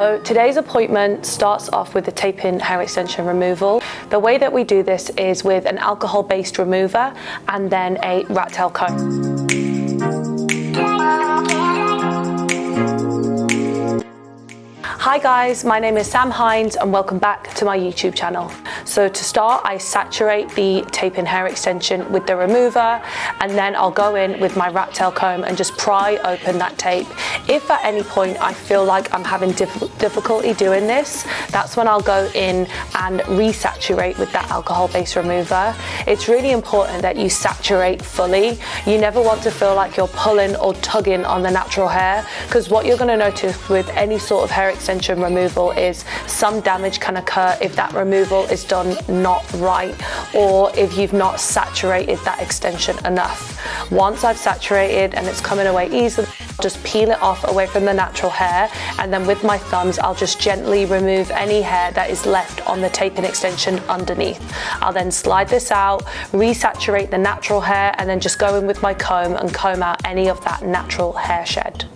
So today's appointment starts off with the tape-in hair extension removal. The way that we do this is with an alcohol-based remover and then a rat tail comb. Hi guys, my name is Sam Hines and welcome back to my YouTube channel. So to start, I saturate the tape-in hair extension with the remover, and then I'll go in with my rat tail comb and just pry open that tape. If at any point I feel like I'm having difficulty doing this, that's when I'll go in and resaturate with that alcohol-based remover. It's really important that you saturate fully. You never want to feel like you're pulling or tugging on the natural hair, because what you're going to notice with any sort of hair extension removal is some damage can occur if that removal is done not right, or if you've not saturated that extension enough. Once I've saturated and it's coming away easily, just peel it off away from the natural hair, and then with my thumbs I'll just gently remove any hair that is left on the tape-in extension underneath. I'll then slide this out, resaturate the natural hair, and then just go in with my comb and comb out any of that natural hair shed.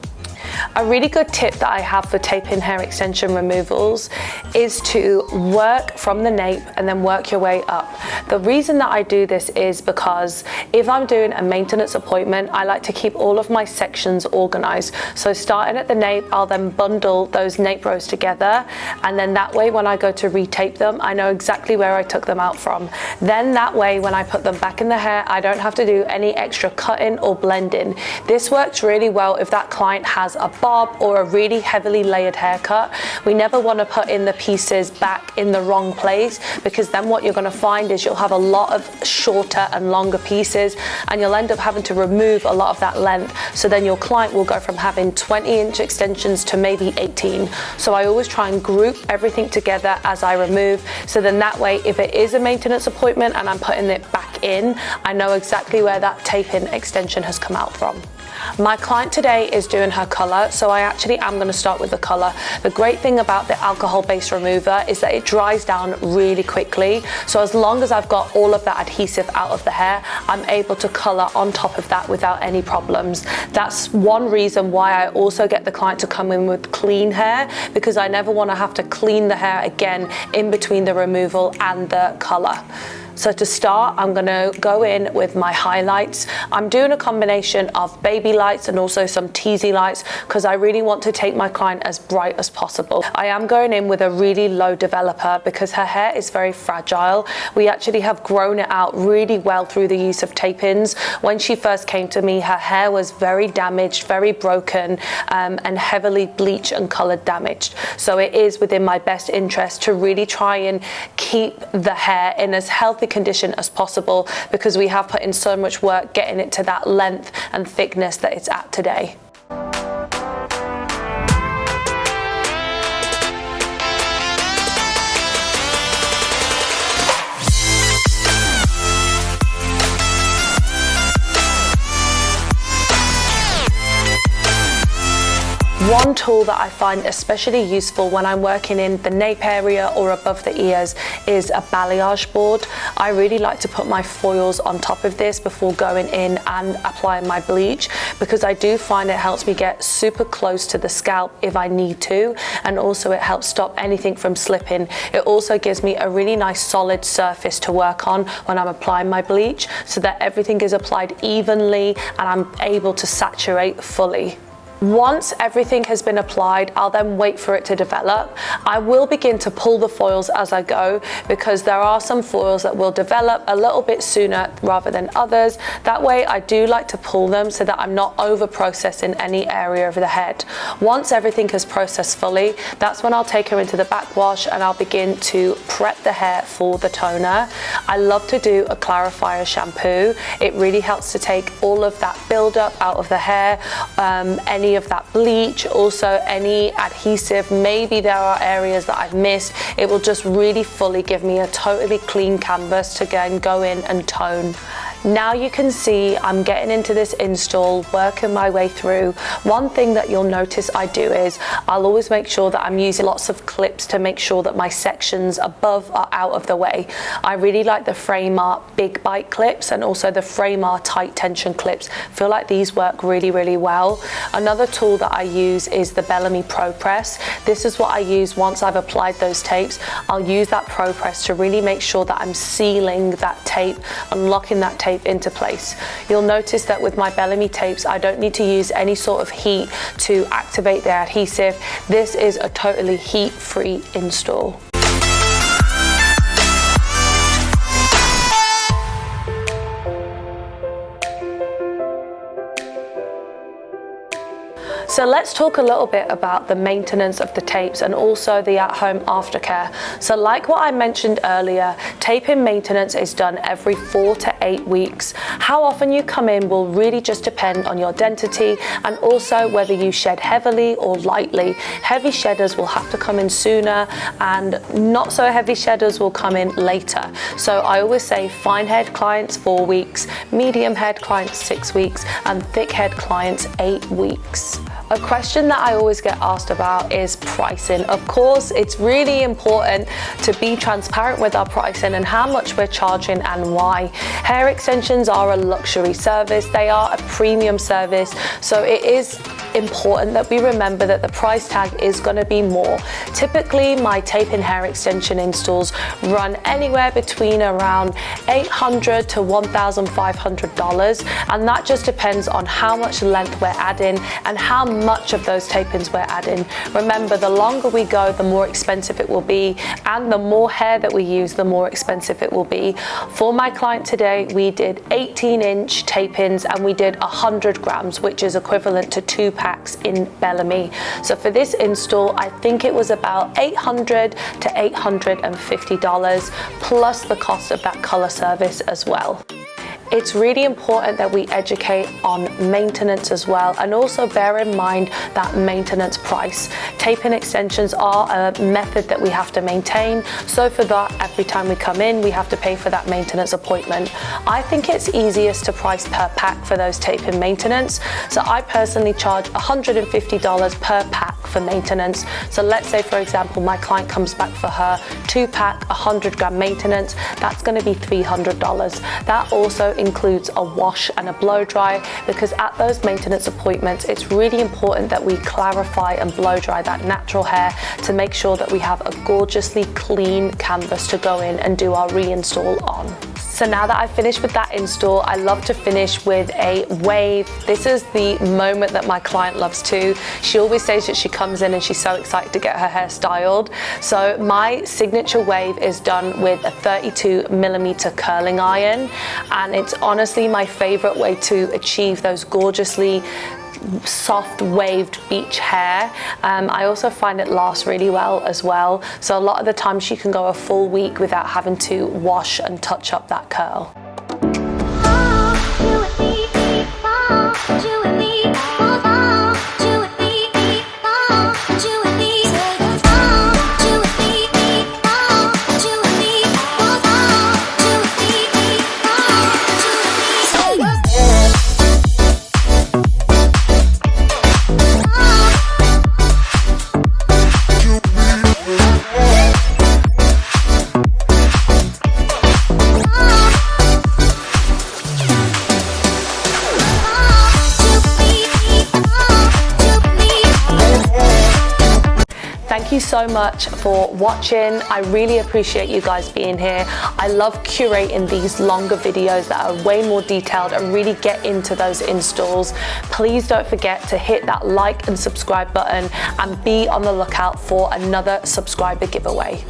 A really good tip that I have for tape-in hair extension removals is to work from the nape and then work your way up. The reason that I do this is because if I'm doing a maintenance appointment, I like to keep all of my sections organized. So starting at the nape, I'll then bundle those nape rows together, and then that way when I go to retape them, I know exactly where I took them out from. Then that way when I put them back in the hair, I don't have to do any extra cutting or blending. This works really well if that client has a bob or a really heavily layered haircut. We never want to put in the pieces back in the wrong place, because then what you're going to find is you'll have a lot of shorter and longer pieces, and you'll end up having to remove a lot of that length. So then your client will go from having 20-inch extensions to maybe 18. So I always try and group everything together as I remove, so then that way if it is a maintenance appointment and I'm putting it back in, I know exactly where that tape-in extension has come out from. My client today is doing her color, so I actually am going to start with the color. The great thing about the alcohol-based remover is that it dries down really quickly. So as long as I've got all of that adhesive out of the hair, I'm able to color on top of that without any problems. That's one reason why I also get the client to come in with clean hair, because I never want to have to clean the hair again in between the removal and the color. So to start, I'm going to go in with my highlights. I'm doing a combination of baby lights and also some teasy lights, because I really want to take my client as bright as possible. I am going in with a really low developer because her hair is very fragile. We actually have grown it out really well through the use of tape-ins. When she first came to me, her hair was very damaged, very broken, and heavily bleach and colored damaged. So it is within my best interest to really try and keep the hair in as healthy condition as possible, because we have put in so much work getting it to that length and thickness that it's at today. One tool that I find especially useful when I'm working in the nape area or above the ears is a balayage board. I really like to put my foils on top of this before going in and applying my bleach, because I do find it helps me get super close to the scalp if I need to, and also it helps stop anything from slipping. It also gives me a really nice solid surface to work on when I'm applying my bleach, so that everything is applied evenly and I'm able to saturate fully. Once everything has been applied, I'll then wait for it to develop. I will begin to pull the foils as I go, because there are some foils that will develop a little bit sooner rather than others. That way I do like to pull them so that I'm not over processing any area of the head. Once everything has processed fully, that's when I'll take her into the backwash and I'll begin to prep the hair for the toner. I love to do a clarifier shampoo. It really helps to take all of that buildup out of the hair, any of that bleach, also any adhesive. Maybe there are areas that I've missed. It will just really fully give me a totally clean canvas to go in and tone. Now you can see I'm getting into this install, working my way through. One thing that you'll notice I do is I'll always make sure that I'm using lots of clips to make sure that my sections above are out of the way. I really like the Framer big bite clips and also the Framer tight tension clips. I feel like these work really, really well. Another tool that I use is the Bellami Pro Press. This is what I use once I've applied those tapes. I'll use that Pro Press to really make sure that I'm sealing that tape and locking that tape into place. You'll notice that with my Bellami tapes, I don't need to use any sort of heat to activate the adhesive. This is a totally heat-free install. So let's talk a little bit about the maintenance of the tapes and also the at-home aftercare. So like what I mentioned earlier, taping maintenance is done every 4 to 8 weeks. How often you come in will really just depend on your density and also whether you shed heavily or lightly. Heavy shedders will have to come in sooner and not so heavy shedders will come in later. So I always say fine head clients 4 weeks, medium head clients 6 weeks, and thick head clients 8 weeks. A question that I always get asked about is pricing. Of course, it's really important to be transparent with our pricing and how much we're charging and why. Hair extensions are a luxury service. They are a premium service. So it is important that we remember that the price tag is going to be more. Typically, my tape and hair extension installs run anywhere between around $800 to $1,500, and that just depends on how much length we're adding and how much of those tape-ins we're adding. Remember, the longer we go, the more expensive it will be, and the more hair that we use, the more expensive it will be. For my client today, we did 18-inch tape-ins and we did 100 grams, which is equivalent to 2 packs in Bellami. So for this install, I think it was about $800 to $850 plus the cost of that color service as well. It's really important that we educate on maintenance as well, and also bear in mind that maintenance price. Tape-in extensions are a method that we have to maintain, so for that, every time we come in, we have to pay for that maintenance appointment. I think it's easiest to price per pack for those tape-in maintenance, so I personally charge $150 per pack for maintenance. So let's say, for example, my client comes back for her 2-pack 100 gram maintenance, that's going to be $300. That also includes a wash and a blow dry, because at those maintenance appointments, it's really important that we clarify and blow dry that natural hair to make sure that we have a gorgeously clean canvas to go in and do our reinstall on. So now that I've finished with that install, I love to finish with a wave. This is the moment that my client loves too. She always says that she comes in and she's so excited to get her hair styled. So my signature wave is done with a 32mm curling iron, and it's honestly my favorite way to achieve those gorgeously soft waved beach hair. I also find it lasts really well as well. So a lot of the times you can go a full week without having to wash and touch up that curl. Thank you so much for watching. I really appreciate you guys being here. I love curating these longer videos that are way more detailed and really get into those installs. Please don't forget to hit that like and subscribe button and be on the lookout for another subscriber giveaway.